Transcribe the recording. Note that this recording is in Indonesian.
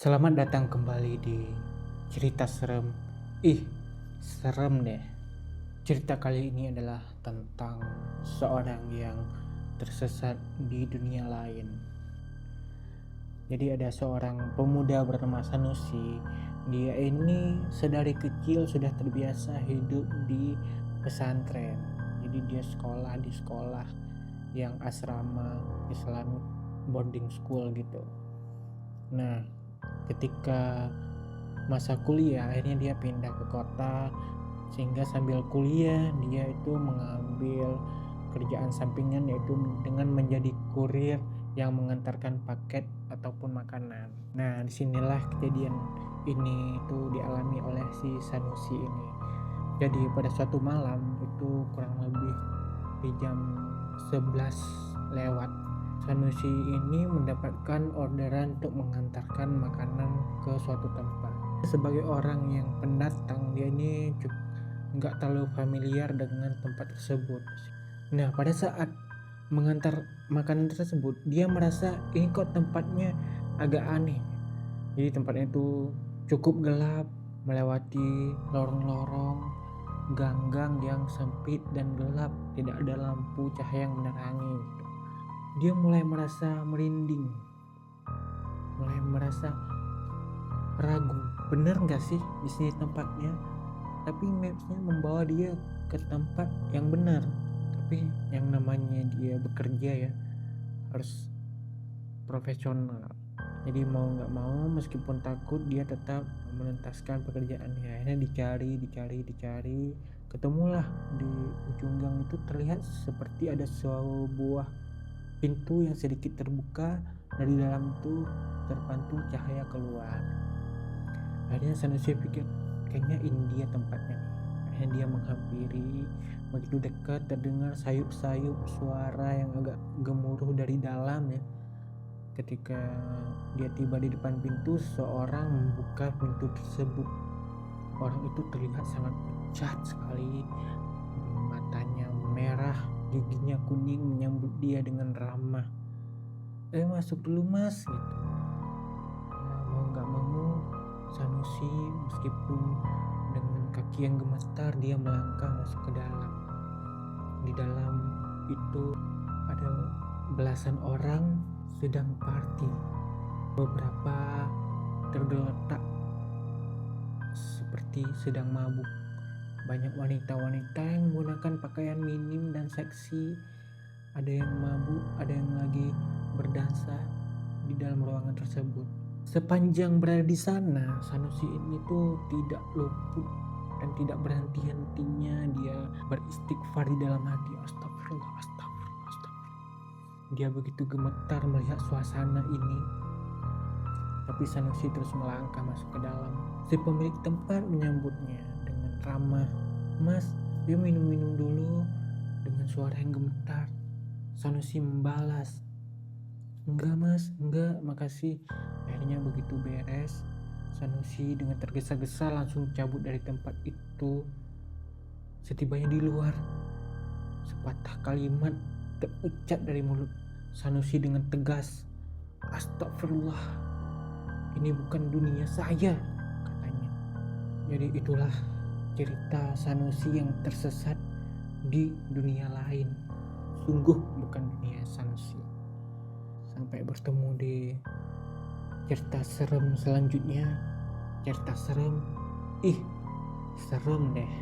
Selamat datang kembali di cerita serem. Serem deh. Cerita kali ini adalah tentang seorang yang tersesat di dunia lain. Jadi ada seorang pemuda bernama Sanusi. Dia ini sedari kecil sudah terbiasa hidup di pesantren. Jadi dia sekolah di sekolah yang asrama Islamic boarding school gitu. Nah, ketika masa kuliah akhirnya dia pindah ke kota, sehingga sambil kuliah dia itu mengambil kerjaan sampingan, yaitu dengan menjadi kurir yang mengantarkan paket ataupun makanan. Nah, disinilah kejadian ini itu dialami oleh si Sanusi ini. Jadi pada suatu malam itu kurang lebih di jam 11 lewat, Sanusi ini mendapatkan orderan untuk mengantarkan makanan ke suatu tempat. Sebagai orang yang pendatang, dia ini nggak terlalu familiar dengan tempat tersebut. Nah, pada saat mengantar makanan tersebut, dia merasa ini kok tempatnya agak aneh. Jadi tempatnya itu cukup gelap, melewati lorong-lorong, gang-gang yang sempit dan gelap, tidak ada lampu cahaya yang menerangi. Dia mulai merasa merinding, mulai merasa ragu, bener nggak sih di sini tempatnya? Tapi mapsnya membawa dia ke tempat yang benar. Tapi yang namanya dia bekerja ya, harus profesional. Jadi mau nggak mau, meskipun takut, dia tetap menuntaskan pekerjaannya. Akhirnya dicari, ketemulah di ujung gang itu terlihat seperti ada sebuah pintu yang sedikit terbuka. Dari dalam itu terpantul cahaya keluar. Akhirnya Sanusi pikir, kayaknya ini dia tempatnya. Akhirnya dia menghampiri. Begitu dekat terdengar sayup-sayup suara yang agak gemuruh dari dalam ya. Ketika dia tiba di depan pintu, seorang membuka pintu tersebut. Orang itu terlihat sangat pucat sekali, matanya merah, giginya kuning, menyambut dia dengan ramah. Masuk dulu mas, gitu. Mau nggak mau, Sanusi meskipun dengan kaki yang gemetar, dia melangkah masuk ke dalam. Di dalam itu ada belasan orang sedang party. Beberapa tergeletak seperti sedang mabuk. Banyak wanita-wanita yang menggunakan pakaian minim dan seksi. Ada yang mabuk, ada yang lagi berdansa di dalam ruangan tersebut. Sepanjang berada di sana, Sanusi ini tuh tidak luput dan tidak berhenti-hentinya dia beristighfar di dalam hati. Astagfirullah, astagfirullah, astagfirullah. Dia begitu gemetar melihat suasana ini. Tapi Sanusi terus melangkah masuk ke dalam. Si pemilik tempat menyambutnya dengan ramah. Mas, yuk minum-minum dulu. Dengan suara yang gemetar, Sanusi membalas, enggak mas, enggak, makasih. Akhirnya begitu beres, Sanusi dengan tergesa-gesa langsung cabut dari tempat itu. Setibanya di luar, sepatah kalimat terucap dari mulut Sanusi dengan tegas. Astagfirullah, ini bukan dunia saya, katanya. Jadi itulah cerita Sanusi yang tersesat di dunia lain. Sungguh bukan dunia Sanusi. Sampai bertemu di cerita serem selanjutnya. Cerita serem, serem deh.